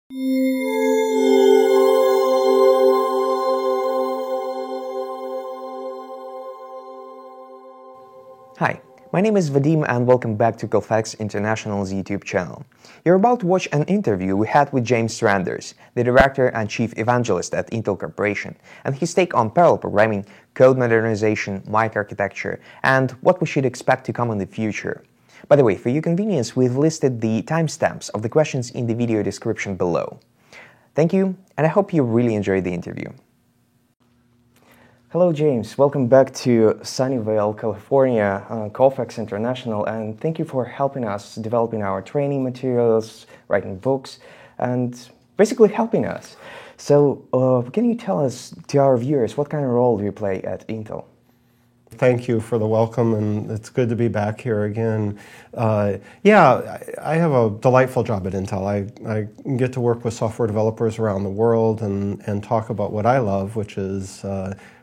Hi, my name is Vadim and welcome back to Colfax International's YouTube channel. You're about to watch an interview we had with James Randers, the Director and Chief Evangelist at Intel Corporation, and his take on parallel programming, code modernization, microarchitecture, and what we should expect to come in the future. By the way, for your convenience, we've listed the timestamps of the questions in the video description below. Thank you, and I hope you really enjoyed the interview. Hello, James. Welcome back to Sunnyvale, California, Colfax International, and thank you for helping us developing our training materials, writing books, and basically helping us. So, can you tell us, to our viewers, what kind of role do you play at Intel? Thank you for the welcome, and it's good to be back here again. Yeah, I have a delightful job at Intel. I get to work with software developers around the world and talk about what I love, which is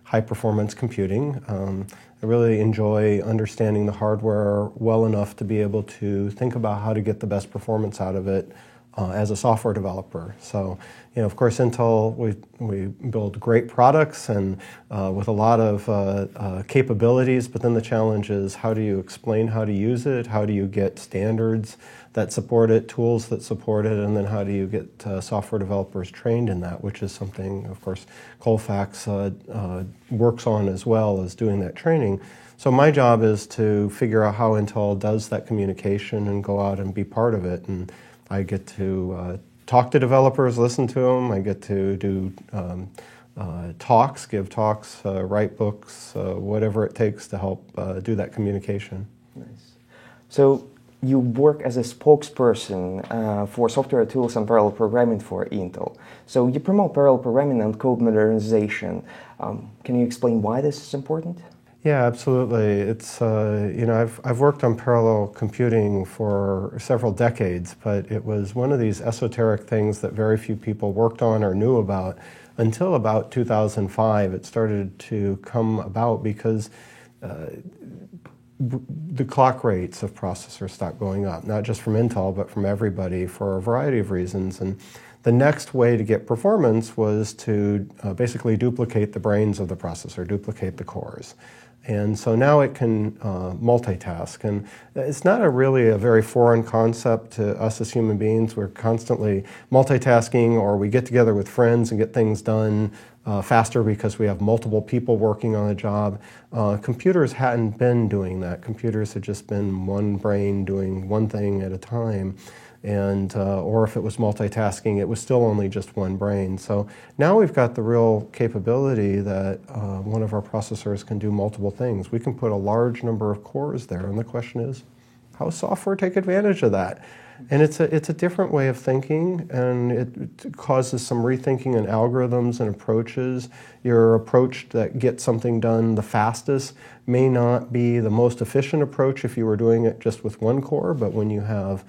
high-performance computing. I really enjoy understanding the hardware well enough to be able to think about how to get the best performance out of it as a software developer. So, of course, Intel, we build great products and with a lot of capabilities, but then the challenge is how do you explain how to use it, how do you get standards that support it, tools that support it, and then how do you get software developers trained in that, which is something, of course, Colfax works on as well as doing that training. So my job is to figure out how Intel does that communication and go out and be part of it. And I get to talk to developers, listen to them. I get to do talks, give talks, write books, whatever it takes to help do that communication. Nice. So you work as a spokesperson for software tools and parallel programming for Intel. So you promote parallel programming and code modernization. Can you explain why this is important? Yeah, absolutely. It's I've worked on parallel computing for several decades, but it was one of these esoteric things that very few people worked on or knew about until about 2005. It started to come about because the clock rates of processors stopped going up, not just from Intel, but from everybody for a variety of reasons. And the next way to get performance was to basically duplicate the brains of the processor, duplicate the cores. And so now it can multitask. And it's not really a very foreign concept to us as human beings. We're constantly multitasking, or we get together with friends and get things done faster because we have multiple people working on a job. Computers hadn't been doing that. Computers had just been one brain doing one thing at a time. And or if it was multitasking, it was still only just one brain. So now we've got the real capability that one of our processors can do multiple things. We can put a large number of cores there, and the question is, how does software take advantage of that? And it's a different way of thinking, and it causes some rethinking in algorithms and approaches. Your approach that gets something done the fastest may not be the most efficient approach if you were doing it just with one core, but when you have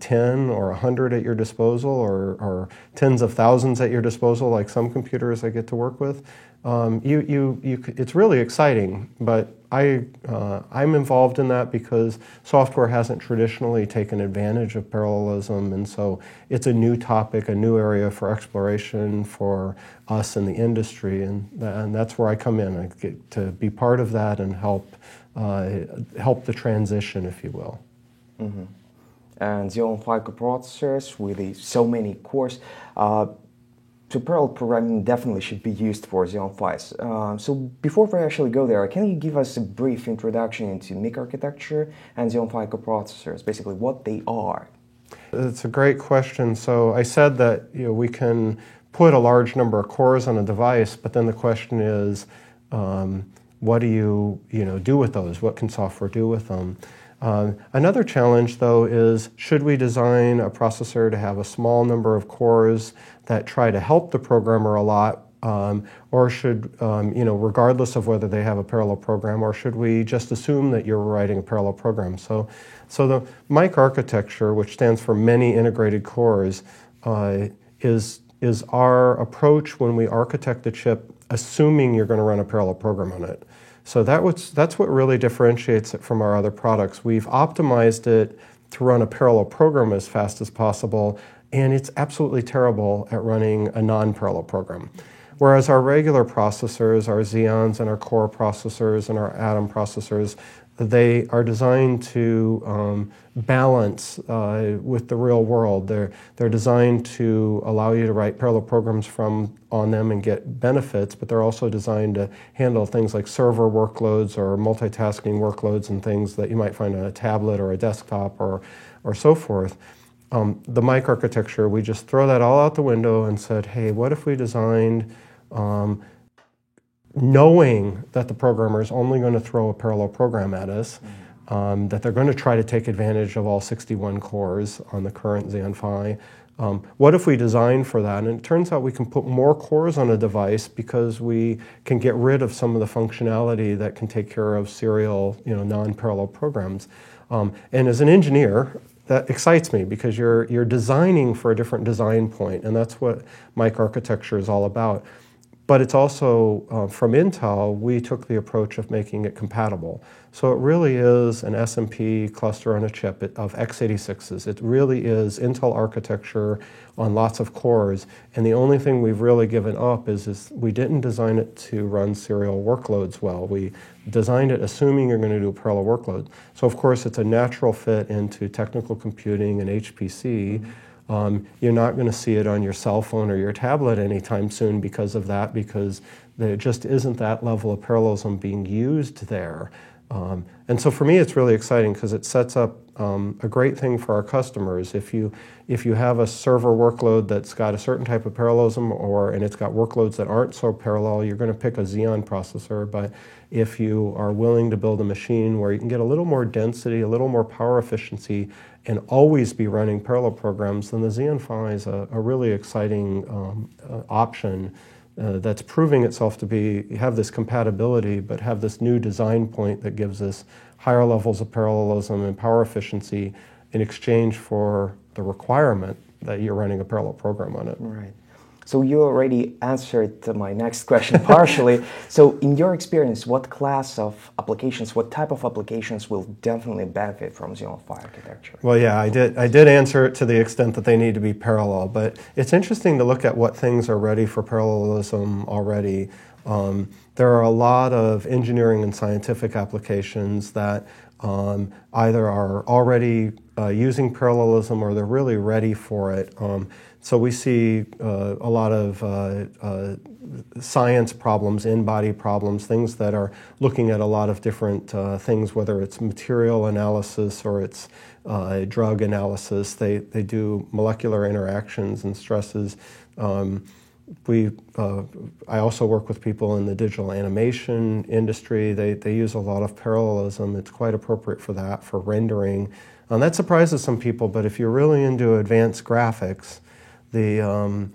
10 or 100 at your disposal, or tens of thousands at your disposal, like some computers I get to work with, it's really exciting. But I'm involved in that because software hasn't traditionally taken advantage of parallelism, and so it's a new topic, a new area for exploration for us in the industry, and that's where I come in. I get to be part of that and help the transition, if you will. Mm-hmm. And Xeon Phi coprocessors with so many cores. So parallel programming definitely should be used for Xeon Phis. So before we actually go there, can you give us a brief introduction into MIC architecture and Xeon Phi coprocessors, basically what they are? It's a great question. So I said that we can put a large number of cores on a device, but then the question is, what do you do with those? What can software do with them? Another challenge, though, is should we design a processor to have a small number of cores that try to help the programmer a lot, or should, regardless of whether they have a parallel program, or should we just assume that you're writing a parallel program? So the MIC architecture, which stands for Many Integrated Cores, is our approach when we architect the chip, assuming you're going to run a parallel program on it. So that's what really differentiates it from our other products. We've optimized it to run a parallel program as fast as possible, and it's absolutely terrible at running a non-parallel program. Whereas our regular processors, our Xeons and our Core processors and our Atom processors, they are designed to balance with the real world. They're designed to allow you to write parallel programs on them and get benefits, but they're also designed to handle things like server workloads or multitasking workloads and things that you might find on a tablet or a desktop or so forth. The Mike architecture, we just throw that all out the window and said, hey, what if we designed knowing that the programmer is only going to throw a parallel program at us, that they're going to try to take advantage of all 61 cores on the current Xeon Phi. What if we design for that? And it turns out we can put more cores on a device because we can get rid of some of the functionality that can take care of serial, non-parallel programs. And as an engineer, that excites me because you're designing for a different design point, and that's what Mike architecture is all about. But it's also, from Intel, we took the approach of making it compatible. So it really is an SMP cluster on a chip of x86s. It really is Intel architecture on lots of cores. And the only thing we've really given up is we didn't design it to run serial workloads well. We designed it assuming you're going to do a parallel workload. So of course, it's a natural fit into technical computing and HPC. You're not going to see it on your cell phone or your tablet anytime soon because of that, because there just isn't that level of parallelism being used there. And so for me, it's really exciting because it sets up a great thing for our customers. If you have a server workload that's got a certain type of parallelism and it's got workloads that aren't so parallel, you're going to pick a Xeon processor. But if you are willing to build a machine where you can get a little more density, a little more power efficiency, and always be running parallel programs, then the Xeon Phi is a really exciting option that's proving itself to have this compatibility, but have this new design point that gives us higher levels of parallelism and power efficiency in exchange for the requirement that you're running a parallel program on it. Right. So you already answered my next question partially. So in your experience, what class of applications, what type of applications will definitely benefit from Xeon Phi architecture? Well, yeah, I did answer it to the extent that they need to be parallel, but it's interesting to look at what things are ready for parallelism already. There are a lot of engineering and scientific applications that either are already using parallelism or they're really ready for it. So we see a lot of science problems, in-body problems, things that are looking at a lot of different things, whether it's material analysis or it's drug analysis. They do molecular interactions and stresses. I also work with people in the digital animation industry. They use a lot of parallelism. It's quite appropriate for that, for rendering. That surprises some people, but if you're really into advanced graphics, the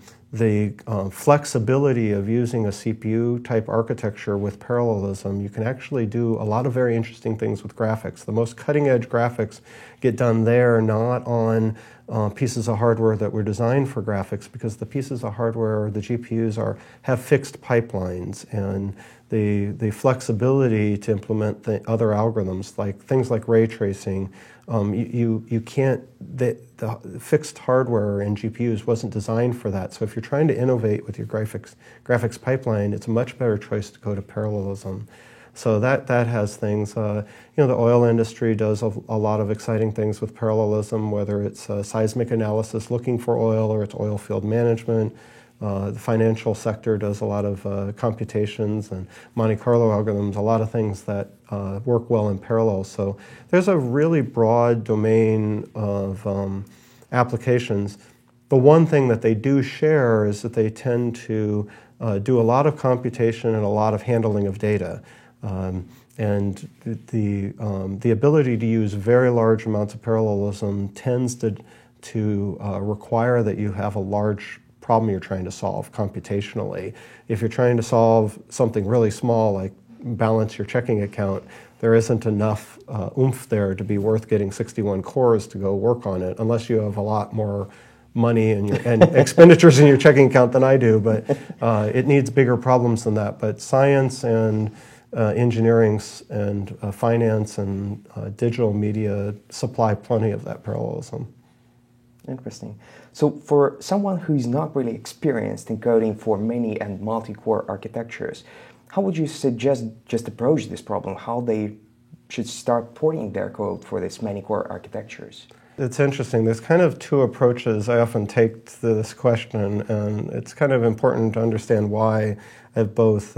flexibility of using a CPU-type architecture with parallelism, you can actually do a lot of very interesting things with graphics. The most cutting-edge graphics get done there, not on pieces of hardware that were designed for graphics, because the pieces of hardware, the GPUs, have fixed pipelines, and the flexibility to implement the other algorithms, like things like ray tracing, you can't, the fixed hardware in GPUs wasn't designed for that. So if you're trying to innovate with your graphics pipeline, it's a much better choice to go to parallelism. So that has things. The oil industry does a lot of exciting things with parallelism, whether it's seismic analysis looking for oil or it's oil field management. The financial sector does a lot of computations and Monte Carlo algorithms, a lot of things that work well in parallel. So there's a really broad domain of applications. The one thing that they do share is that they tend to do a lot of computation and a lot of handling of data. And the ability to use very large amounts of parallelism tends to require that you have a large problem you're trying to solve computationally. If you're trying to solve something really small, like balance your checking account, there isn't enough oomph there to be worth getting 61 cores to go work on it, unless you have a lot more money and expenditures in your checking account than I do. But it needs bigger problems than that. But science and engineering and finance and digital media supply plenty of that parallelism. Interesting. So for someone who's not really experienced in coding for many and multi-core architectures, how would you suggest just approach this problem? How they should start porting their code for these many core architectures? It's interesting. There's kind of two approaches I often take to this question, and it's kind of important to understand why I have both.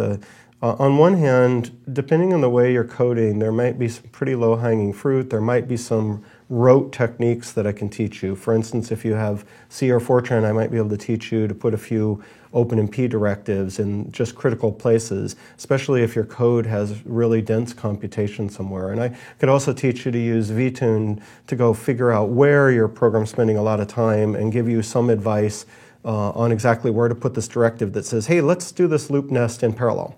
On one hand, depending on the way you're coding, there might be some pretty low-hanging fruit. There might be some rote techniques that I can teach you. For instance, if you have C or Fortran, I might be able to teach you to put a few OpenMP directives in just critical places, especially if your code has really dense computation somewhere. And I could also teach you to use vTune to go figure out where your program's spending a lot of time and give you some advice on exactly where to put this directive that says, hey, let's do this loop nest in parallel.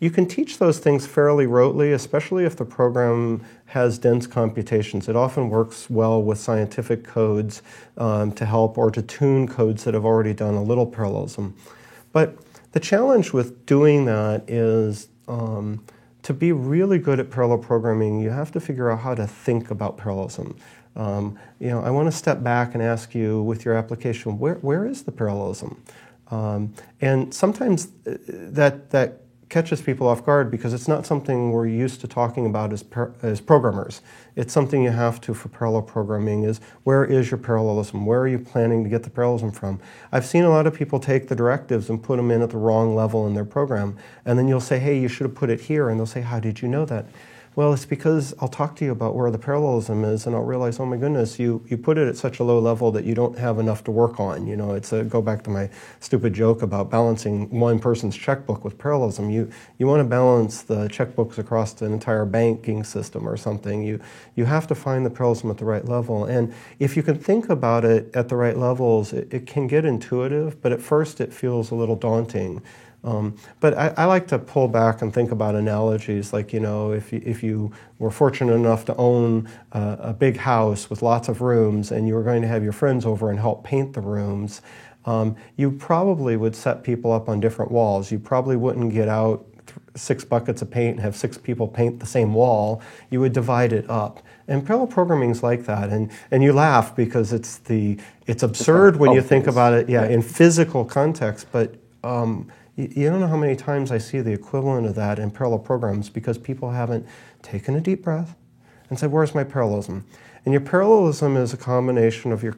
You can teach those things fairly rotely, especially if the program has dense computations. It often works well with scientific codes to help, or to tune codes that have already done a little parallelism. But the challenge with doing that is to be really good at parallel programming, you have to figure out how to think about parallelism. I want to step back and ask you, with your application, where is the parallelism? And sometimes that catches people off guard because it's not something we're used to talking about as programmers. It's something you have to for parallel programming is, where is your parallelism? Where are you planning to get the parallelism from? I've seen a lot of people take the directives and put them in at the wrong level in their program, and then you'll say, hey, you should have put it here, and they'll say, how did you know that? Well, it's because I'll talk to you about where the parallelism is, and I'll realize, oh my goodness, you put it at such a low level that you don't have enough to work on. It's go back to my stupid joke about balancing one person's checkbook with parallelism. You want to balance the checkbooks across an entire banking system or something. You have to find the parallelism at the right level. And if you can think about it at the right levels, it can get intuitive, but at first it feels a little daunting. But I like to pull back and think about analogies like, if you were fortunate enough to own a big house with lots of rooms and you were going to have your friends over and help paint the rooms, you probably would set people up on different walls. You probably wouldn't get out 6 buckets of paint and have 6 people paint the same wall. You would divide it up. And parallel programming is like that. And you laugh because it's absurd when you think about it, in physical context, but you don't know how many times I see the equivalent of that in parallel programs because people haven't taken a deep breath and said, where's my parallelism? And your parallelism is a combination of your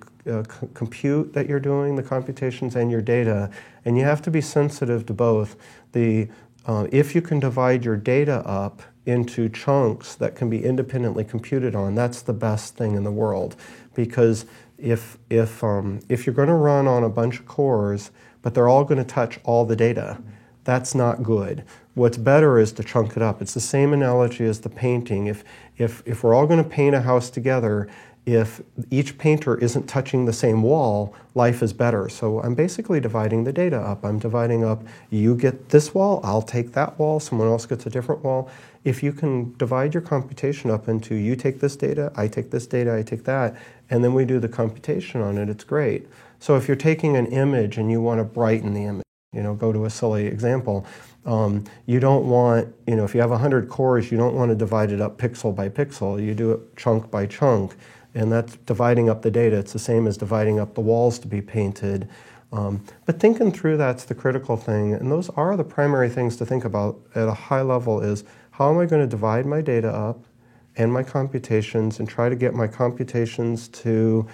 compute that you're doing, the computations, and your data. And you have to be sensitive to both. If you can divide your data up into chunks that can be independently computed on, that's the best thing in the world. Because if you're going to run on a bunch of cores, but they're all going to touch all the data, that's not good. What's better is to chunk it up. It's the same analogy as the painting. If we're all going to paint a house together, if each painter isn't touching the same wall, life is better. So I'm basically dividing the data up. I'm dividing up, you get this wall, I'll take that wall, someone else gets a different wall. If you can divide your computation up into, you take this data, I take this data, I take that, and then we do the computation on it, it's great. So if you're taking an image and you want to brighten the image, go to a silly example, you don't want, if you have 100 cores, you don't want to divide it up pixel by pixel. You do it chunk by chunk, and that's dividing up the data. It's the same as dividing up the walls to be painted. But thinking through that's the critical thing, and those are the primary things to think about at a high level is, how am I going to divide my data up and my computations and try to get my computations to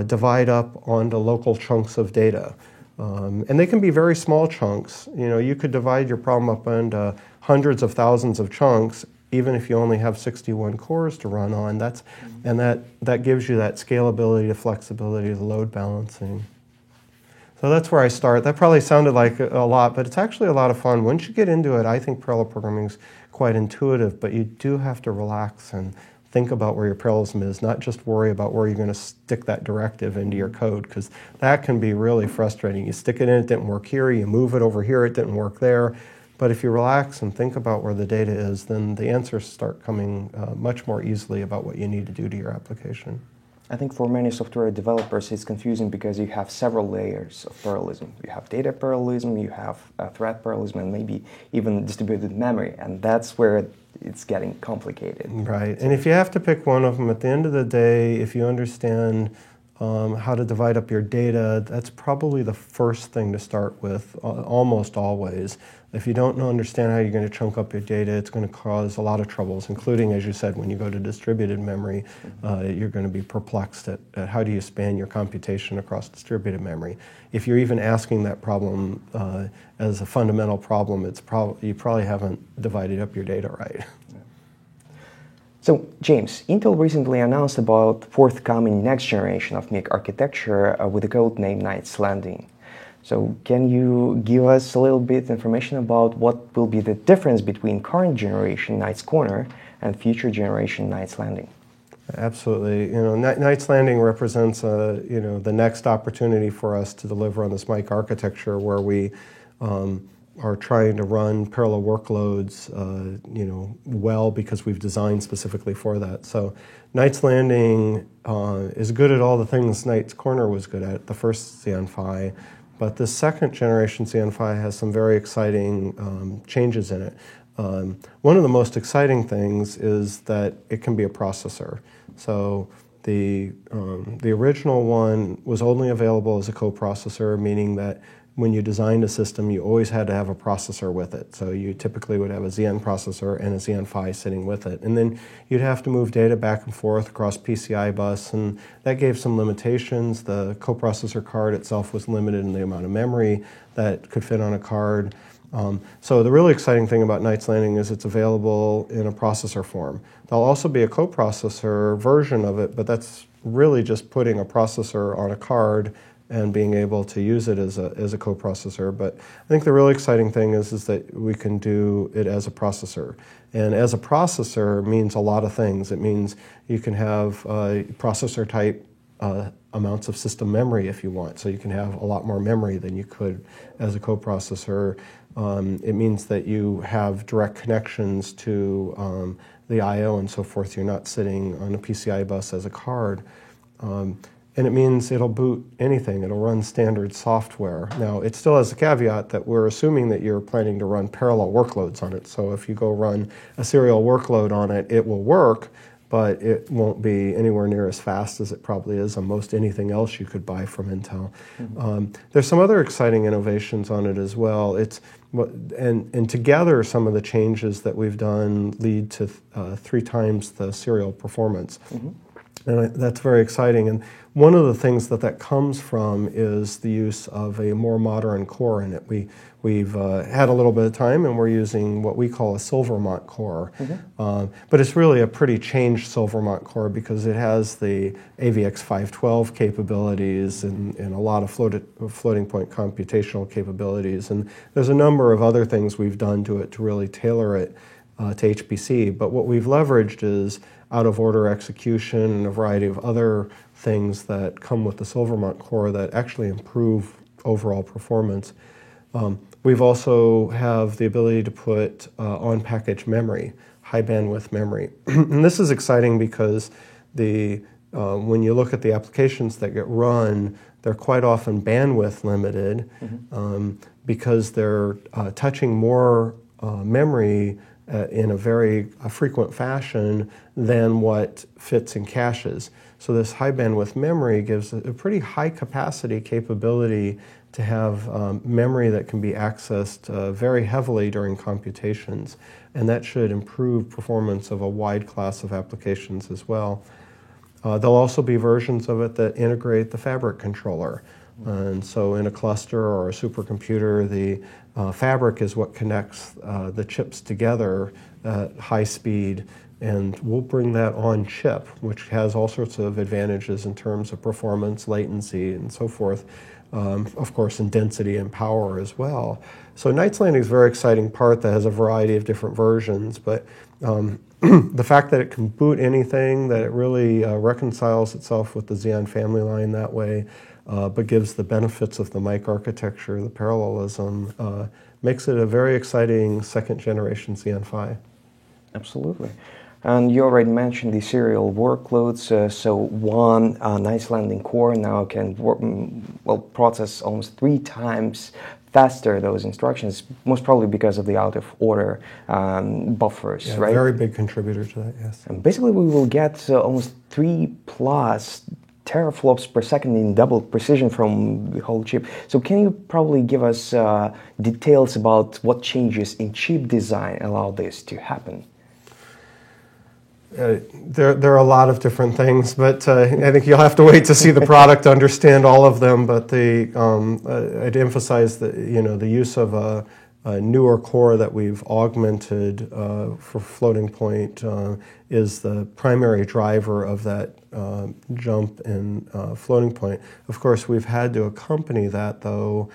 divide up onto local chunks of data. And they can be very small chunks. You could divide your problem up into hundreds of thousands of chunks, even if you only have 61 cores to run on. That gives you that scalability, the flexibility, the load balancing. So that's where I start. That probably sounded like a lot, but it's actually a lot of fun. Once you get into it, I think parallel programming is quite intuitive, but you do have to relax and think about where your parallelism is, not just worry about where you're going to stick that directive into your code, because that can be really frustrating. You stick it in, it didn't work here, you move it over here, it didn't work there. But if you relax and think about where the data is, then the answers start coming much more easily about what you need to do to your application. I think for many software developers it's confusing because you have several layers of parallelism. You have data parallelism, you have thread parallelism, and maybe even distributed memory. And that's where it's getting complicated. Right. And if you have to pick one of them, at the end of the day, if you understand how to divide up your data, that's probably the first thing to start with, almost always. If you don't understand how you're going to chunk up your data, it's going to cause a lot of troubles, including, as you said, when you go to distributed memory, you're going to be perplexed at how do you span your computation across distributed memory. If you're even asking that problem as a fundamental problem, you probably haven't divided up your data right. So, James, Intel recently announced about forthcoming next generation of NIC architecture with the code name Knights Landing. So, can you give us a little bit information about what will be the difference between current generation Knights Corner and future generation Knights Landing? Absolutely. Knights Landing represents the next opportunity for us to deliver on this Mike architecture, where we are trying to run parallel workloads, well, because we've designed specifically for that. So Knights Landing is good at all the things Knights Corner was good at, the first Xeon Phi, but the second generation Xeon Phi has some very exciting changes in it. One of the most exciting things is that it can be a processor. So the original one was only available as a coprocessor, meaning that when you designed a system, you always had to have a processor with it. So you typically would have a Xeon processor and a Xeon Phi sitting with it. And then you'd have to move data back and forth across PCI bus, and that gave some limitations. The coprocessor card itself was limited in the amount of memory that could fit on a card. So the really exciting thing about Knights Landing is it's available in a processor form. There'll also be a coprocessor version of it, but that's really just putting a processor on a card and being able to use it as a coprocessor. But I think the really exciting thing is that we can do it as a processor. And as a processor means a lot of things. It means you can have processor type amounts of system memory if you want. So you can have a lot more memory than you could as a coprocessor. It means that you have direct connections to the I/O and so forth. You're not sitting on a PCI bus as a card. And it means it'll boot anything. It'll run standard software. Now, it still has a caveat that we're assuming that you're planning to run parallel workloads on it. So if you go run a serial workload on it, it will work, but it won't be anywhere near as fast as it probably is on most anything else you could buy from Intel. Mm-hmm. There's some other exciting innovations on it as well. And together, some of the changes that we've done lead to 3 times the serial performance. Mm-hmm. And that's very exciting. And one of the things that comes from is the use of a more modern core in it. We've had a little bit of time, and we're using what we call a Silvermont core. Mm-hmm. But it's really a pretty changed Silvermont core because it has the AVX 512 capabilities and a lot of floating point computational capabilities. And there's a number of other things we've done to it to really tailor it to HPC. But what we've leveraged is out-of-order execution and a variety of other things that come with the Silvermont core that actually improve overall performance. We've also have the ability to put on-package memory, high bandwidth memory. And this is exciting because when you look at the applications that get run, they're quite often bandwidth limited. Mm-hmm. Because they're touching more memory in a very frequent fashion than what fits in caches. So this high bandwidth memory gives a pretty high capacity capability to have memory that can be accessed very heavily during computations, and that should improve performance of a wide class of applications as well. There'll also be versions of it that integrate the fabric controller. And so in a cluster or a supercomputer, the fabric is what connects the chips together at high speed, and we'll bring that on chip, which has all sorts of advantages in terms of performance, latency, and so forth. Of course, in density and power as well. So Knights Landing is a very exciting part that has a variety of different versions, but the fact that it can boot anything, that it really reconciles itself with the Xeon family line that way, but gives the benefits of the Mike architecture, the parallelism, makes it a very exciting second generation Xeon Phi. Absolutely. And you already mentioned the serial workloads. So one Knights Landing core now can process almost 3 times faster those instructions, most probably because of the out of order buffers, Yeah, right? very big contributor to that, yes. And basically, we will get almost 3+ teraflops per second in double precision from the whole chip. So can you probably give us details about what changes in chip design allow this to happen? There are a lot of different things, but I think you'll have to wait to see the product to understand all of them. But I'd emphasize the use of a newer core that we've augmented for floating point is the primary driver of that jump in floating point. Of course, we've had to accompany that, though,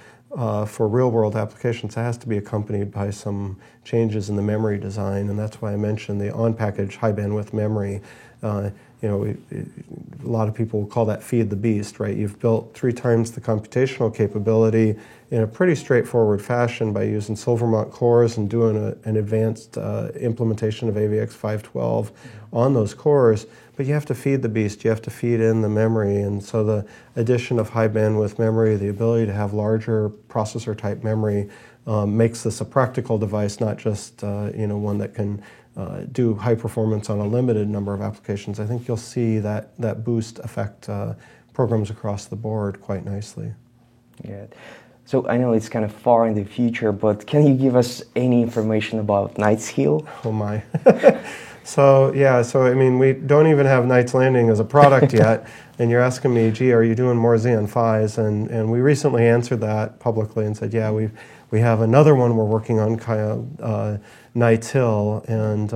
for real-world applications. It has to be accompanied by some changes in the memory design, and that's why I mentioned the on-package high-bandwidth memory. A lot of people will call that feed the beast, right? You've built 3 times the computational capability in a pretty straightforward fashion by using Silvermont cores and doing an advanced implementation of AVX512 on those cores. But you have to feed the beast, you have to feed in the memory, and so the addition of high bandwidth memory, the ability to have larger processor type memory makes this a practical device, not just one that can do high performance on a limited number of applications. I think you'll see that boost affect programs across the board quite nicely. Good. So I know it's kind of far in the future, but can you give us any information about Knight's Hill? Oh my. So I mean, we don't even have Knight's Landing as a product yet, and you're asking me, gee, are you doing more Xeon Phis? And we recently answered that publicly and said, yeah, we have another one we're working on, Knight's Hill, and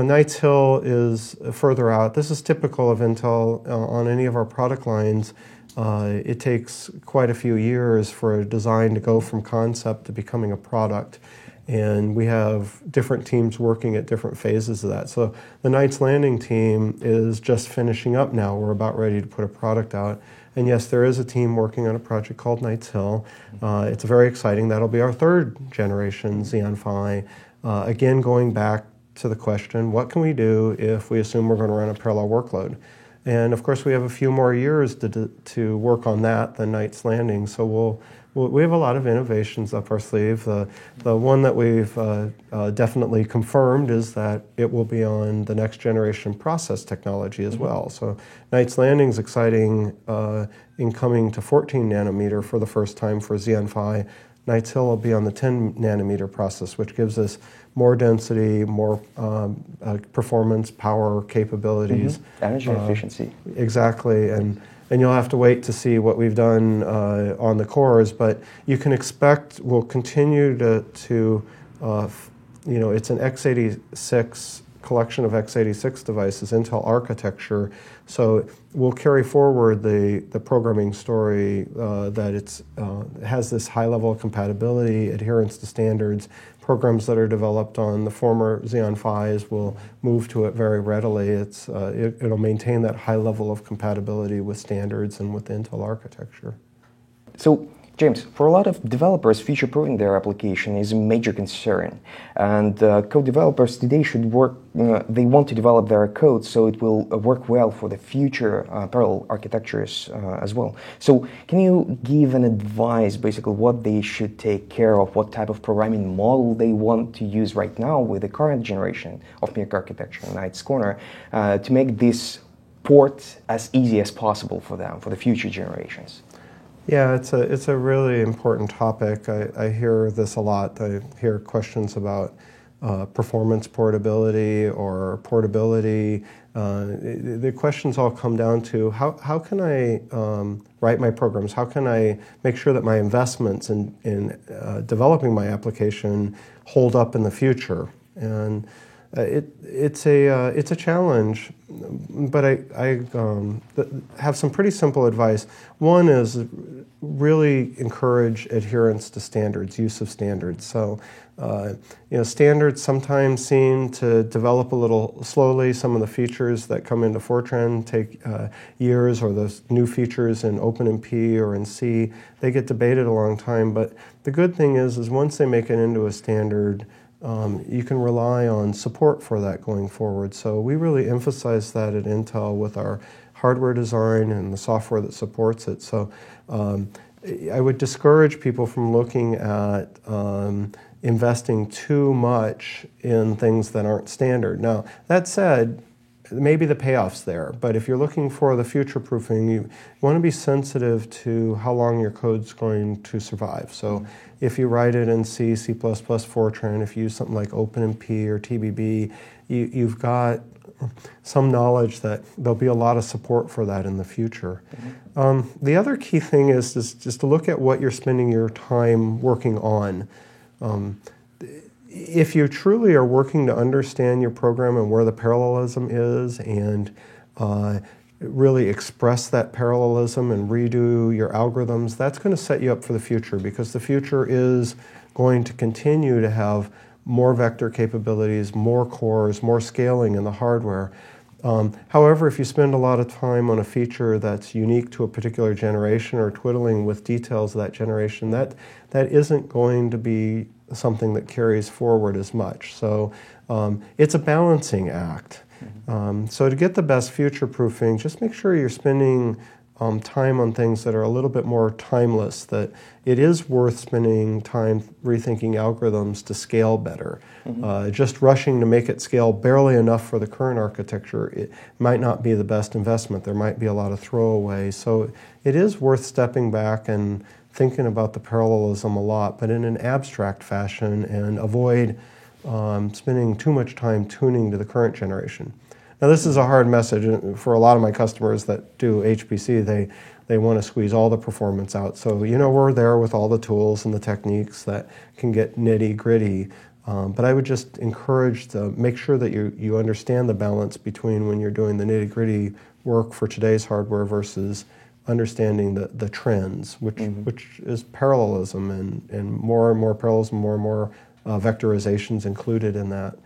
Knight's Hill is further out. This is typical of Intel on any of our product lines. It takes quite a few years for a design to go from concept to becoming a product. And we have different teams working at different phases of that. So the Knight's Landing team is just finishing up now. We're about ready to put a product out. And yes, there is a team working on a project called Knight's Hill. It's very exciting. That'll be our 3rd generation Xeon Phi. Again, going back to the question, what can we do if we assume we're going to run a parallel workload? And of course, we have a few more years to work on that than Knight's Landing. So we have a lot of innovations up our sleeve. The one that we've definitely confirmed is that it will be on the next generation process technology as well. So Knight's Landing is exciting in coming to 14 nanometer for the first time for Xeon Phi. Knight's Hill will be on the 10 nanometer process, which gives us more density, more performance, power capabilities. Energy efficiency. Exactly, and you'll have to wait to see what we've done on the cores, but you can expect we'll continue to it's an x86 collection of x86 devices, Intel architecture, so we'll carry forward the programming story that it has this high level of compatibility, adherence to standards. Programs that are developed on the former Xeon Phis will move to it very readily. It'll maintain that high level of compatibility with standards and with the Intel architecture. So, James, for a lot of developers, future-proofing their application is a major concern. And code developers today should work, they want to develop their code so it will work well for the future parallel architectures as well. So can you give an advice, basically, what they should take care of, what type of programming model they want to use right now with the current generation of MIRC architecture, Knight's Corner, to make this port as easy as possible for them, for the future generations? Yeah, it's a really important topic. I hear this a lot. I hear questions about performance portability or portability. The questions all come down to how can I write my programs? How can I make sure that my investments in developing my application hold up in the future? And it's a challenge, but I have some pretty simple advice. One is really encourage adherence to standards, use of standards. So, standards sometimes seem to develop a little slowly. Some of the features that come into Fortran take years, or those new features in OpenMP or in C, they get debated a long time. But the good thing is once they make it into a standard, you can rely on support for that going forward. So we really emphasize that at Intel with our hardware design and the software that supports it. So I would discourage people from looking at investing too much in things that aren't standard. Now, that said, maybe the payoff's there, but if you're looking for the future proofing, you want to be sensitive to how long your code's going to survive. So if you write it in C, C++, Fortran, if you use something like OpenMP or TBB, you've got some knowledge that there'll be a lot of support for that in the future. The other key thing is just to look at what you're spending your time working on. If you truly are working to understand your program and where the parallelism is and really express that parallelism and redo your algorithms, that's going to set you up for the future, because the future is going to continue to have more vector capabilities, more cores, more scaling in the hardware. However, if you spend a lot of time on a feature that's unique to a particular generation or twiddling with details of that generation, that isn't going to be something that carries forward as much. So it's a balancing act. So to get the best future proofing, just make sure you're spending time on things that are a little bit more timeless, that it is worth spending time rethinking algorithms to scale better. Just rushing to make it scale barely enough for the current architecture, it might not be the best investment. There might be a lot of throwaway. So it is worth stepping back and thinking about the parallelism a lot, but in an abstract fashion, and avoid spending too much time tuning to the current generation. Now, this is a hard message for a lot of my customers that do HPC. They want to squeeze all the performance out. So, we're there with all the tools and the techniques that can get nitty-gritty. But I would just encourage to make sure that you understand the balance between when you're doing the nitty-gritty work for today's hardware versus understanding the trends, which is parallelism and more parallelism, more vectorizations included in that.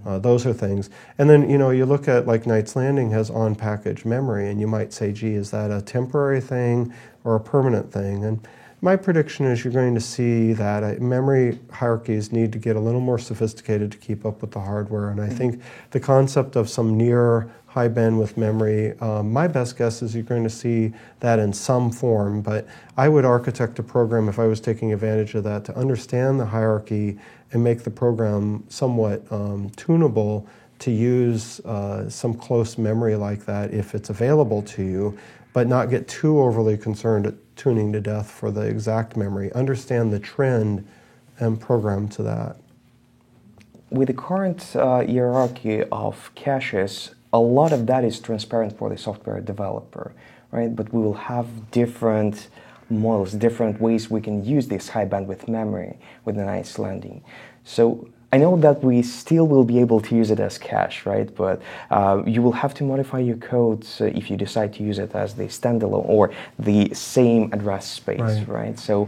Those are things. And then, you look at, like, Knight's Landing has on-package memory, and you might say, gee, is that a temporary thing or a permanent thing? And my prediction is you're going to see that memory hierarchies need to get a little more sophisticated to keep up with the hardware. And I think the concept of some near high bandwidth memory, my best guess is you're going to see that in some form. But I would architect a program, if I was taking advantage of that, to understand the hierarchy and make the program somewhat tunable to use some close memory like that if it's available to you, but not get too overly concerned at tuning to death for the exact memory. Understand the trend and program to that. With the current hierarchy of caches, a lot of that is transparent for the software developer, right? But we will have different models, different ways we can use this high bandwidth memory with the Knight's Landing. So I know that we still will be able to use it as cache, right? But you will have to modify your code if you decide to use it as the standalone or the same address space, right? So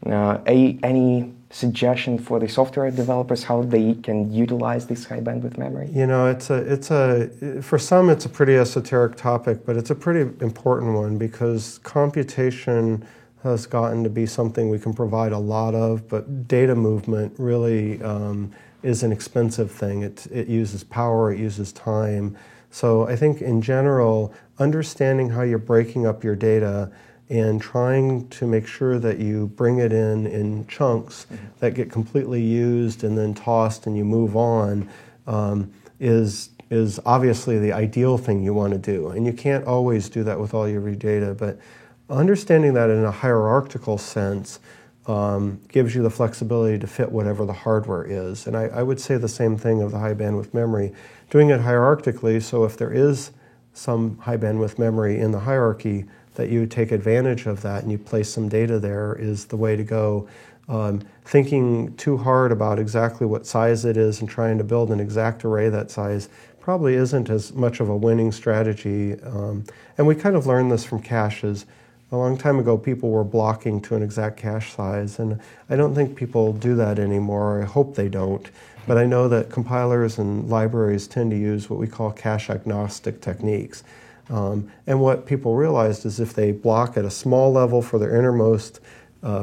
any suggestion for the software developers how they can utilize this high bandwidth memory? For some it's a pretty esoteric topic, but it's a pretty important one, because computation has gotten to be something we can provide a lot of, but data movement really is an expensive thing. It uses power, it uses time. So I think in general, understanding how you're breaking up your data and trying to make sure that you bring it in chunks that get completely used and then tossed and you move on is obviously the ideal thing you want to do. And you can't always do that with all your data, but understanding that in a hierarchical sense gives you the flexibility to fit whatever the hardware is. And I would say the same thing of the high bandwidth memory. Doing it hierarchically, so if there is some high bandwidth memory in the hierarchy, that you take advantage of that and you place some data there is the way to go. Thinking too hard about exactly what size it is and trying to build an exact array that size probably isn't as much of a winning strategy. And we kind of learned this from caches. A long time ago, people were blocking to an exact cache size, and I don't think people do that anymore. I hope they don't. But I know that compilers and libraries tend to use what we call cache agnostic techniques. And what people realized is if they block at a small level for their innermost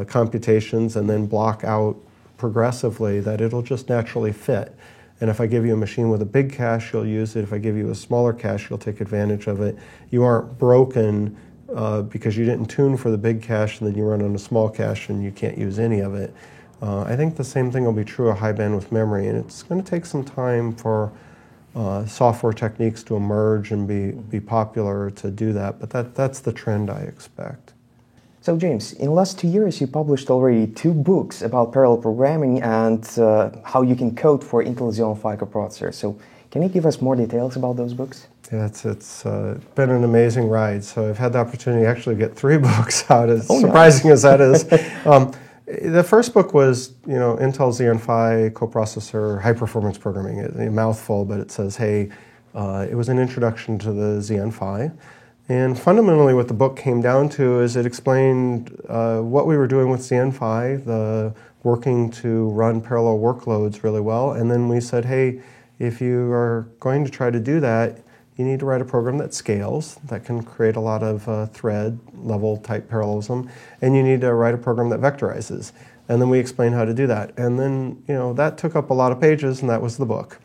computations and then block out progressively, that it'll just naturally fit. And if I give you a machine with a big cache, you'll use it. If I give you a smaller cache, you'll take advantage of it. You aren't broken because you didn't tune for the big cache and then you run on a small cache and you can't use any of it. I think the same thing will be true of high bandwidth memory, and it's going to take some time for software techniques to emerge and be popular to do that, but that's the trend I expect. So James, in the last 2 years you published already 2 books about parallel programming and how you can code for Intel Xeon Phi coprocessor. So can you give us more details about those books? Yeah, it's been an amazing ride. So I've had the opportunity to actually get 3 books out, as surprising as that is. The first book was, Intel Xeon Phi coprocessor high performance programming. It's a mouthful, but it says, hey, it was an introduction to the Xeon Phi. And fundamentally what the book came down to is it explained what we were doing with Xeon Phi, the working to run parallel workloads really well. And then we said, hey, if you are going to try to do that, you need to write a program that scales, that can create a lot of thread level type parallelism, and you need to write a program that vectorizes. And then we explained how to do that. And then, that took up a lot of pages, and that was the book.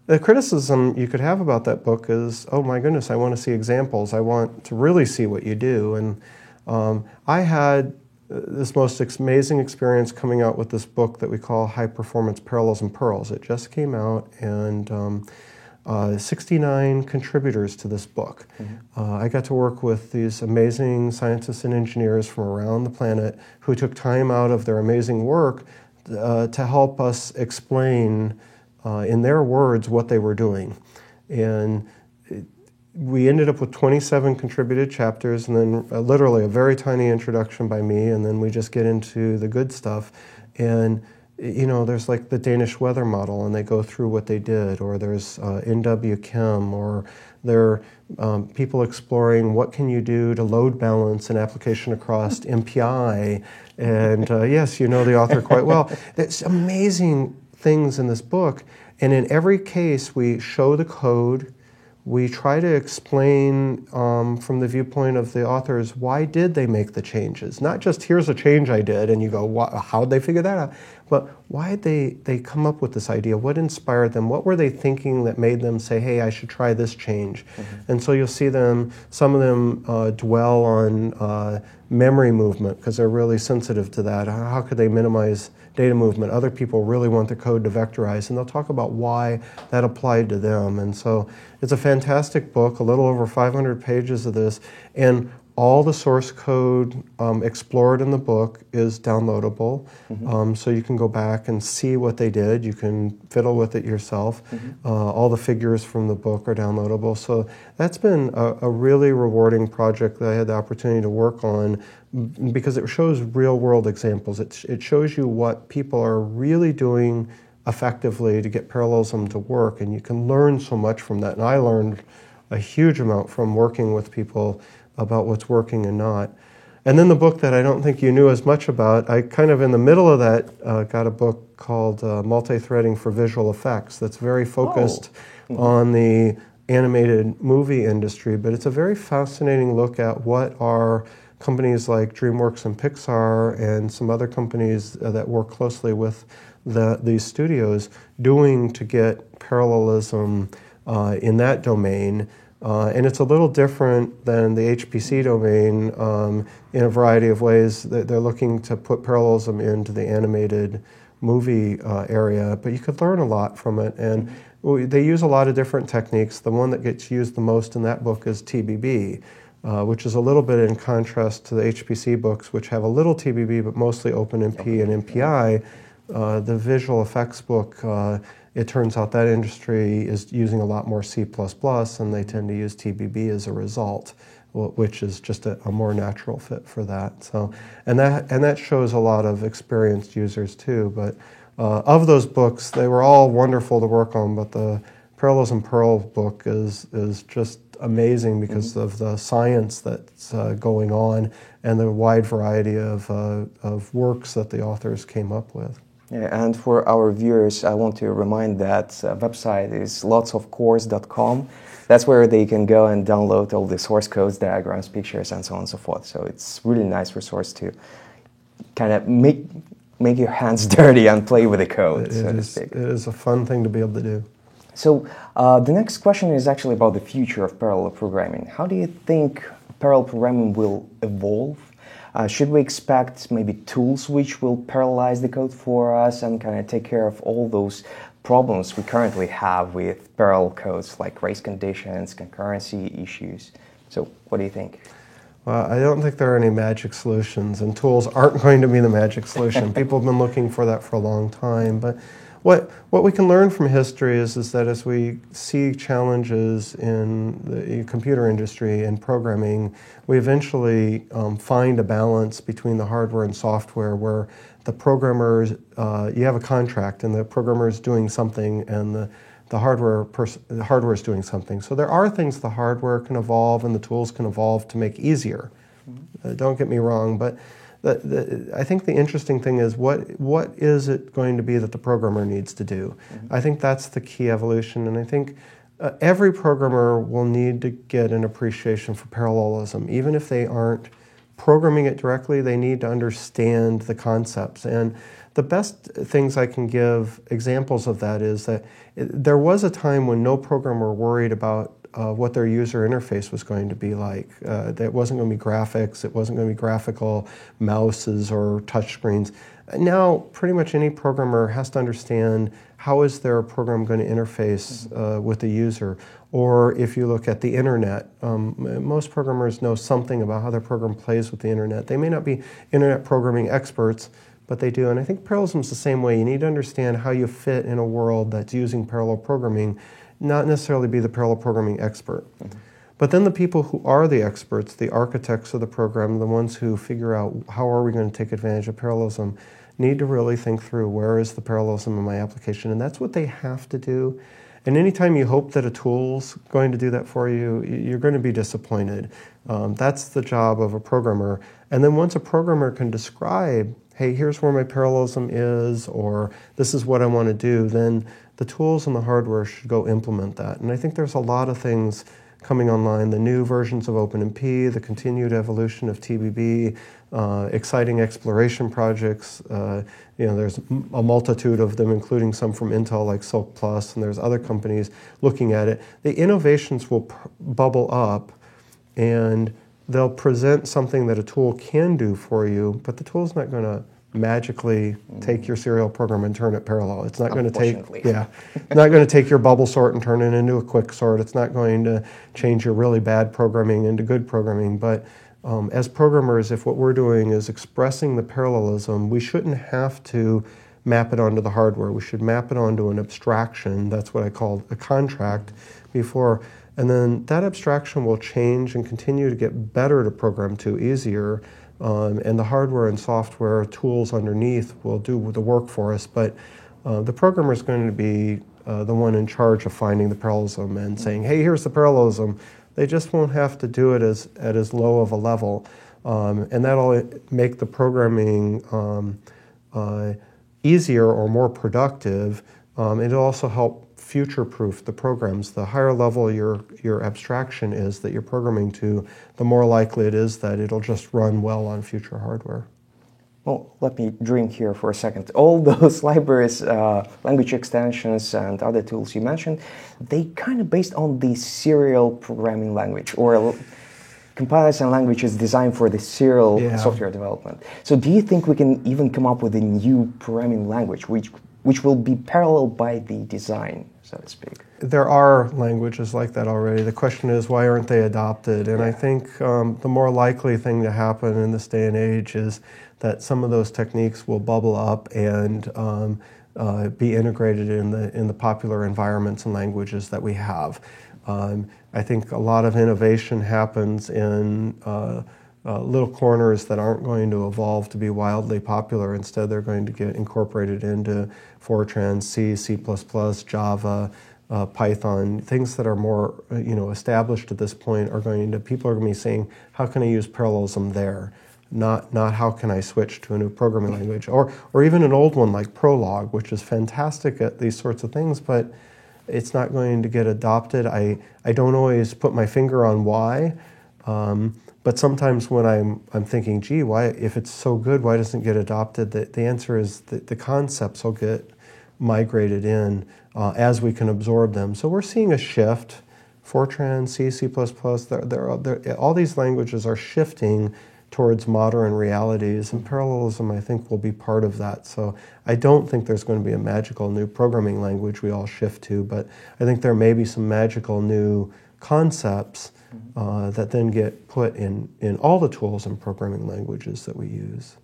The criticism you could have about that book is, oh my goodness, I want to see examples. I want to really see what you do. And I had this most amazing experience coming out with this book that we call High Performance Parallelism Pearls. It just came out, and 69 contributors to this book. Mm-hmm. I got to work with these amazing scientists and engineers from around the planet who took time out of their amazing work to help us explain in their words what they were doing. And we ended up with 27 contributed chapters, and then literally a very tiny introduction by me, and then we just get into the good stuff. And there's like the Danish weather model, and they go through what they did, or there's NW Chem, or there are people exploring what can you do to load balance an application across MPI. And yes, you know the author quite well. There's amazing things in this book, and in every case we show the code. We try to explain from the viewpoint of the authors, why did they make the changes? Not just, here's a change I did, and you go, how'd they figure that out? But why did they come up with this idea? What inspired them? What were they thinking that made them say, hey, I should try this change? Mm-hmm. And so you'll see some of them dwell on memory movement, because they're really sensitive to that. How could they minimize data movement? Other people really want the code to vectorize, and they'll talk about why that applied to them. And so it's a fantastic book, a little over 500 pages of this, and all the source code explored in the book is downloadable. Mm-hmm. So you can go back and see what they did. You can fiddle with it yourself. Mm-hmm. All the figures from the book are downloadable. So that's been a really rewarding project that I had the opportunity to work on, because it shows real-world examples. It shows you what people are really doing effectively to get parallelism to work, and you can learn so much from that. And I learned a huge amount from working with people about what's working and not. And then the book that I don't think you knew as much about, I kind of in the middle of that got a book called Multi-Threading for Visual Effects that's very focused on the animated movie industry, but it's a very fascinating look at what are companies like DreamWorks and Pixar and some other companies that work closely with these studios doing to get parallelism in that domain. And it's a little different than the HPC domain in a variety of ways. They're looking to put parallelism into the animated movie area, but you could learn a lot from it. And they use a lot of different techniques. The one that gets used the most in that book is TBB, which is a little bit in contrast to the HPC books, which have a little TBB, but mostly OpenMP and MPI. The visual effects book, it turns out that industry is using a lot more C++, and they tend to use TBB as a result, which is just a more natural fit for that. So, and that shows a lot of experienced users too. But of those books, they were all wonderful to work on. But the Parallelism Pearl book is just amazing because of the science that's going on and the wide variety of works that the authors came up with. Yeah, and for our viewers, I want to remind that website is lotsofcourse.com. That's where they can go and download all the source codes, diagrams, pictures, and so on and so forth. So it's really nice resource to kind of make your hands dirty and play with the code, so to speak. It is a fun thing to be able to do. So the next question is actually about the future of parallel programming. How do you think parallel programming will evolve? Should we expect maybe tools which will parallelize the code for us and kind of take care of all those problems we currently have with parallel codes, like race conditions, concurrency issues? So what do you think? Well, I don't think there are any magic solutions, and tools aren't going to be the magic solution. People have been looking for that for a long time. But what we can learn from history is that as we see challenges in the computer industry and programming, we eventually find a balance between the hardware and software where the programmers, you have a contract and the programmer is doing something and the hardware is doing something. So there are things the hardware can evolve and the tools can evolve to make easier. Don't get me wrong, but I think the interesting thing is what is it going to be that the programmer needs to do? I think that's the key evolution, and I think every programmer will need to get an appreciation for parallelism. Even if they aren't programming it directly, they need to understand the concepts. And the best things I can give examples of that is that there was a time when no programmer worried about what their user interface was going to be like. That wasn't going to be graphics, it wasn't going to be graphical mouses or touchscreens. Now, pretty much any programmer has to understand how is their program going to interface with the user. Or if you look at the internet, most programmers know something about how their program plays with the internet. They may not be internet programming experts, but they do. And I think parallelism is the same way. You need to understand how you fit in a world that's using parallel programming, not necessarily be the parallel programming expert. But then the people who are the experts, the architects of the program, the ones who figure out how are we going to take advantage of parallelism, need to really think through where is the parallelism in my application. And that's what they have to do. And anytime you hope that a tool's going to do that for you, you're going to be disappointed. That's the job of a programmer. And then once a programmer can describe, hey, here's where my parallelism is, or this is what I want to do, then the tools and the hardware should go implement that. And I think there's a lot of things coming online, the new versions of OpenMP, the continued evolution of TBB, exciting exploration projects. There's a multitude of them, including some from Intel like Silk Plus, and there's other companies looking at it. The innovations will bubble up, and they'll present something that a tool can do for you, but the tool's not going to magically take your serial program and turn it parallel. It's not going to not going to take your bubble sort and turn it into a quick sort. It's not going to change your really bad programming into good programming. But as programmers, if what we're doing is expressing the parallelism, we shouldn't have to map it onto the hardware. We should map it onto an abstraction. That's what I call a contract before. And then that abstraction will change and continue to get better to program to, easier. And the hardware and software tools underneath will do the work for us. But the programmer is going to be the one in charge of finding the parallelism and saying, hey, here's the parallelism. They just won't have to do it at as low of a level. And that'll make the programming easier or more productive. It'll also help future-proof the programs. The higher level your abstraction is that you're programming to, the more likely it is that it'll just run well on future hardware. Well, let me dream here for a second. All those libraries, language extensions, and other tools you mentioned, they kind of based on the serial programming language, or compilers and languages designed for the serial software development. So do you think we can even come up with a new programming language which will be parallel by the design, so to speak? There are languages like that already. The question is, why aren't they adopted? And I think the more likely thing to happen in this day and age is that some of those techniques will bubble up and be integrated in the popular environments and languages that we have. I think a lot of innovation happens in little corners that aren't going to evolve to be wildly popular. Instead, they're going to get incorporated into Fortran, C, C++, Java, Python. Things that are more established at this point people are going to be saying, how can I use parallelism there? Not how can I switch to a new programming language, or even an old one like Prolog, which is fantastic at these sorts of things, but it's not going to get adopted. I don't always put my finger on why, But sometimes when I'm thinking, gee, why, if it's so good, why doesn't it get adopted? The answer is that the concepts will get migrated in as we can absorb them. So we're seeing a shift. Fortran, C, C++, all these languages are shifting towards modern realities, and parallelism, I think, will be part of that. So I don't think there's going to be a magical new programming language we all shift to, but I think there may be some magical new concepts that then get put in all the tools and programming languages that we use.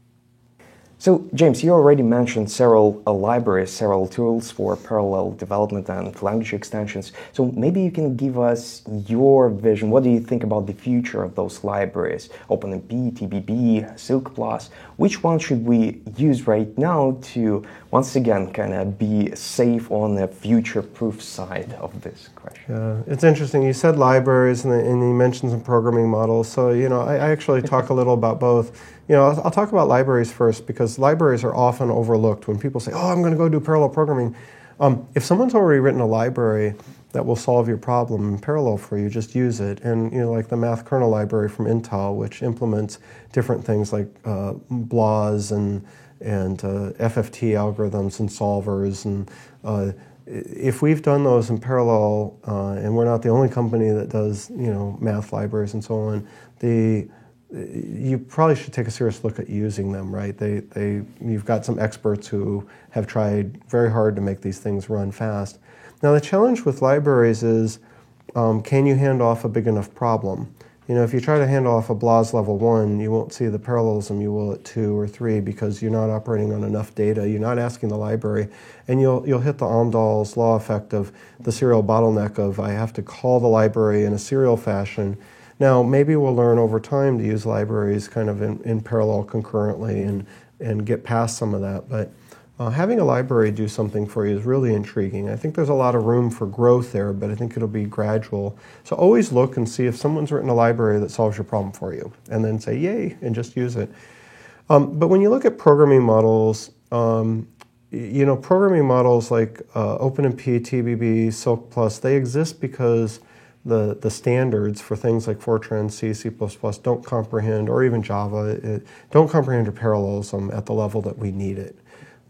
So, James, you already mentioned several libraries, several tools for parallel development and language extensions. So maybe you can give us your vision. What do you think about the future of those libraries? OpenMP, TBB, Silk+. Which one should we use right now to, once again, kind of be safe on the future-proof side of this question? Yeah, it's interesting. You said libraries, and you mentioned some programming models. So, I actually talk a little about both. I'll talk about libraries first, because libraries are often overlooked when people say, oh, I'm going to go do parallel programming. If someone's already written a library that will solve your problem in parallel for you, just use it. And, like the math kernel library from Intel, which implements different things like BLAS and FFT algorithms and solvers. And if we've done those in parallel, and we're not the only company that does, math libraries and so on, you probably should take a serious look at using them, right? You've got some experts who have tried very hard to make these things run fast. Now, the challenge with libraries is, can you hand off a big enough problem? If you try to hand off a BLAS level 1, you won't see the parallelism you will at 2 or 3, because you're not operating on enough data. You're not asking the library, and you'll hit the Amdahl's law effect of the serial bottleneck of, I have to call the library in a serial fashion. Now, maybe we'll learn over time to use libraries kind of in parallel concurrently and get past some of that. But having a library do something for you is really intriguing. I think there's a lot of room for growth there, but I think it'll be gradual. So always look and see if someone's written a library that solves your problem for you, and then say, yay, and just use it. But when you look at programming models, programming models like OpenMP, TBB, Silk+, they exist because the standards for things like Fortran, C, C++ don't comprehend, or even Java, don't comprehend your parallelism at the level that we need it.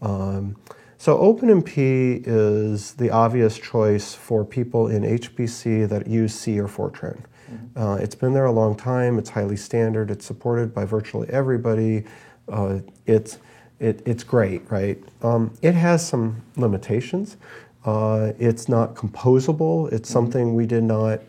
So OpenMP is the obvious choice for people in HPC that use C or Fortran. It's been there a long time, it's highly standard, it's supported by virtually everybody, it's great, right? It has some limitations. It's not composable. It's something we did not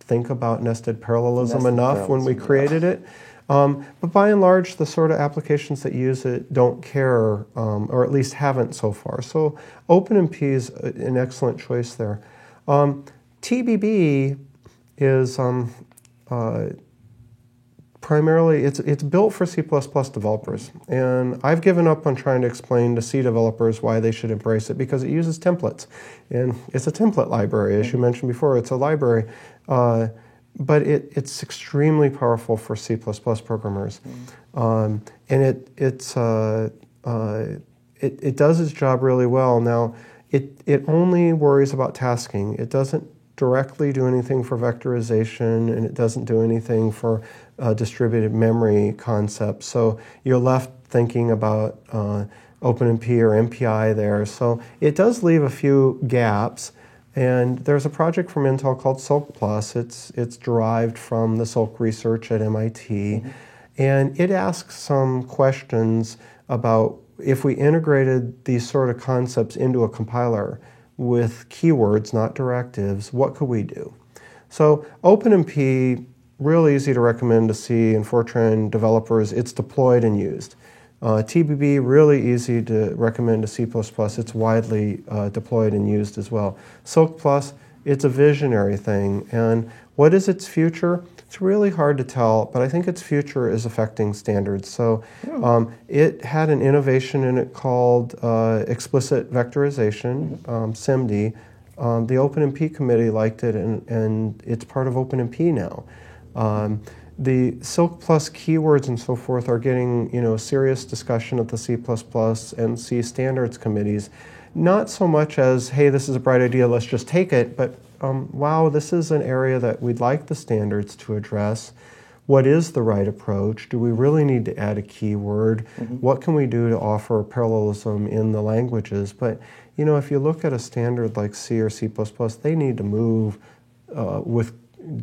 think about nested parallelism enough when we created it. But by and large, the sort of applications that use it don't care, or at least haven't so far. So OpenMP is an excellent choice there. TBB is primarily, it's built for C++ developers, and I've given up on trying to explain to C developers why they should embrace it, because it uses templates, and it's a template library, as you mentioned before. It's a library, but it's extremely powerful for C++ programmers, and it does its job really well. Now, it only worries about tasking. It doesn't directly do anything for vectorization, and it doesn't do anything for distributed memory concepts. So you're left thinking about OpenMP or MPI there. So it does leave a few gaps. And there's a project from Intel called Silk+. It's derived from the Silk research at MIT. And it asks some questions about, if we integrated these sort of concepts into a compiler with keywords, not directives, what could we do? So OpenMP, real easy to recommend to C and Fortran developers. It's deployed and used. TBB, really easy to recommend to C++. It's widely deployed and used as well. Silk+, it's a visionary thing. And what is its future? It's really hard to tell, but I think its future is affecting standards. So it had an innovation in it called explicit vectorization, SIMD. The OpenMP committee liked it, and it's part of OpenMP now. The Silk+ keywords and so forth are getting serious discussion at the C++ and C standards committees. Not so much as, hey, this is a bright idea, let's just take it, but wow, this is an area that we'd like the standards to address. what is the right approach? Do we really need to add a keyword? What can we do to offer parallelism in the languages? But if you look at a standard like C or C++, they need to move with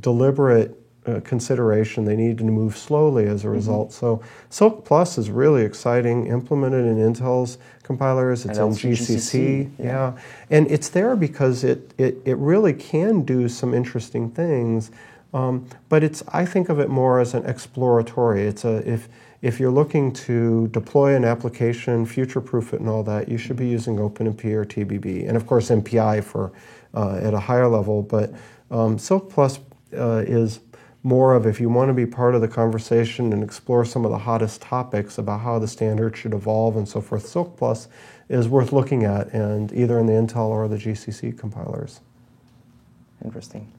deliberate consideration. They need to move slowly as a result. So Silk Plus is really exciting, implemented in Intel's compilers. It's in GCC. Yeah. And it's there because it really can do some interesting things. But I think of it more as an exploratory. If you're looking to deploy an application, future-proof it and all that, you should be using OpenMP or TBB. And of course MPI for at a higher level. But Silk Plus is more of, if you want to be part of the conversation and explore some of the hottest topics about how the standard should evolve and so forth, Silk Plus is worth looking at, and either in the Intel or the GCC compilers. Interesting.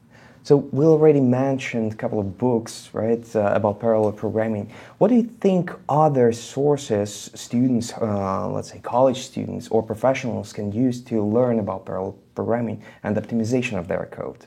So we already mentioned a couple of books, right, about parallel programming. What do you think other sources students, let's say college students or professionals, can use to learn about parallel programming and optimization of their code?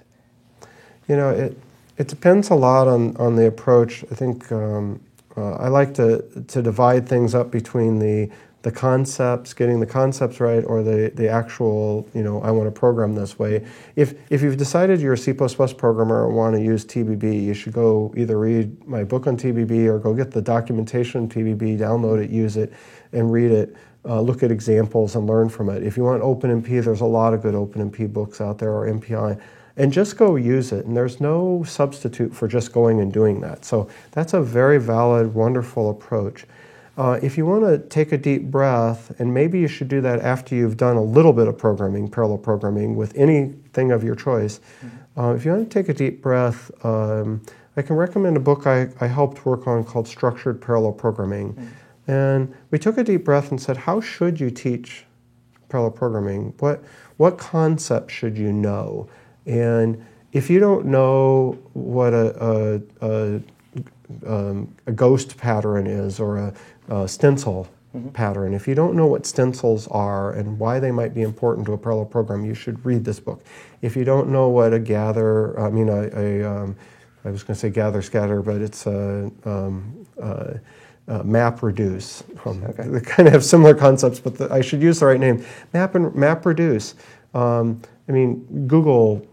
It depends a lot on the approach. I think I like to divide things up between the concepts, getting the concepts right, or the actual, I want to program this way. If you've decided you're a C++ programmer and want to use TBB, you should go either read my book on TBB or go get the documentation on TBB, download it, use it, and read it. Look at examples and learn from it. If you want OpenMP, there's a lot of good OpenMP books out there, or MPI. And just go use it. And there's no substitute for just going and doing that. So that's a very valid, wonderful approach. If you want to take a deep breath, and maybe you should do that after you've done a little bit of programming, parallel programming, with anything of your choice. If you want to take a deep breath, I can recommend a book I helped work on called Structured Parallel Programming. And we took a deep breath and said, how should you teach parallel programming? What concepts should you know? And if you don't know what a ghost pattern is, or a stencil pattern, if you don't know what stencils are and why they might be important to a parallel program, you should read this book. If you don't know what a gather, I was going to say gather scatter, but it's a map reduce. They kind of have similar concepts, but I should use the right name. Map reduce. Google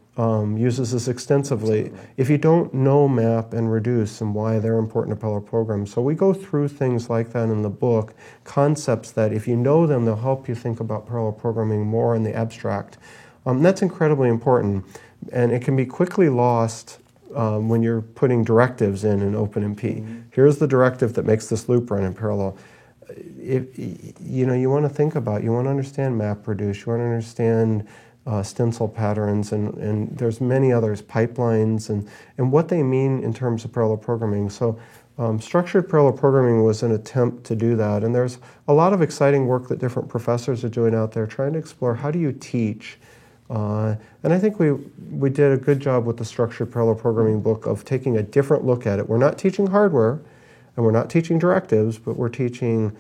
uses this extensively. If you don't know map and reduce and why they're important to parallel programs. So we go through things like that in the book, concepts that if you know them, they'll help you think about parallel programming more in the abstract. That's incredibly important, and it can be quickly lost when you're putting directives in OpenMP. Here's the directive that makes this loop run in parallel. You want to think about, you want to understand map reduce, you want to understand stencil patterns, and there's many others, pipelines, and what they mean in terms of parallel programming. So structured parallel programming was an attempt to do that, and there's a lot of exciting work that different professors are doing out there trying to explore how do you teach. And I think we did a good job with the structured parallel programming book of taking a different look at it. We're not teaching hardware, and we're not teaching directives, but we're teaching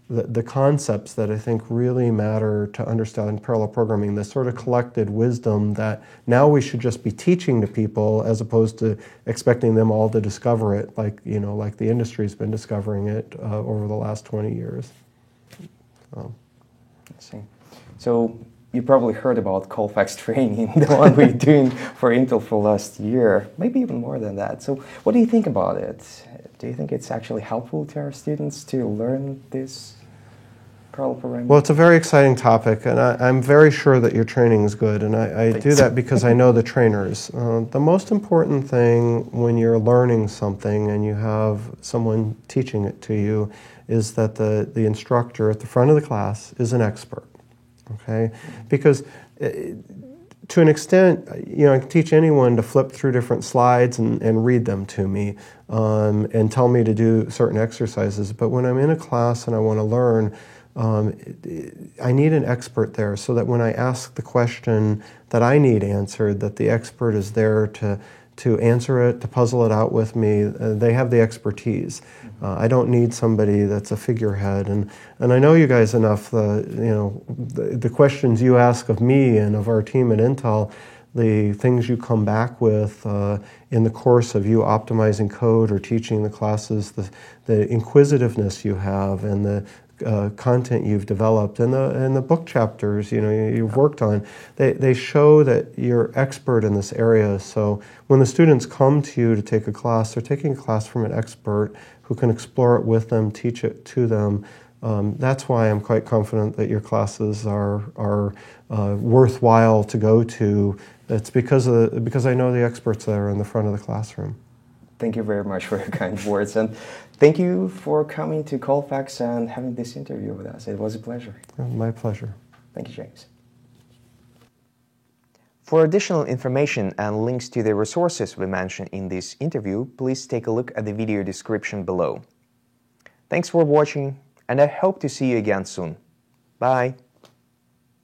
the concepts that I think really matter to understand parallel programming, the sort of collected wisdom that now we should just be teaching to people as opposed to expecting them all to discover it like the industry's been discovering it over the last 20 years. I see. So you probably heard about Colfax training, the one we're doing for Intel for last year, maybe even more than that. So what do you think about it? Do you think it's actually helpful to our students to learn this parallel programming? Well, it's a very exciting topic, and I'm very sure that your training is good, and I do that because I know the trainers. The most important thing when you're learning something and you have someone teaching it to you is that the instructor at the front of the class is an expert. Okay, because to an extent, I can teach anyone to flip through different slides and read them to me and tell me to do certain exercises. But when I'm in a class and I want to learn, I need an expert there so that when I ask the question that I need answered, that the expert is there to answer it, to puzzle it out with me. They have the expertise. I don't need somebody that's a figurehead. And I know you guys enough. The questions you ask of me and of our team at Intel, the things you come back with in the course of you optimizing code or teaching the classes, the inquisitiveness you have, and the content you've developed, and the book chapters you've worked on, they show that you're expert in this area. So when the students come to you to take a class, they're taking a class from an expert who can explore it with them, teach it to them. That's why I'm quite confident that your classes are worthwhile to go to. It's because I know the experts that are in the front of the classroom. Thank you very much for your kind words, and thank you for coming to Colfax and having this interview with us. It was a pleasure. My pleasure. Thank you, James. For additional information and links to the resources we mentioned in this interview, please take a look at the video description below. Thanks for watching, and I hope to see you again soon. Bye.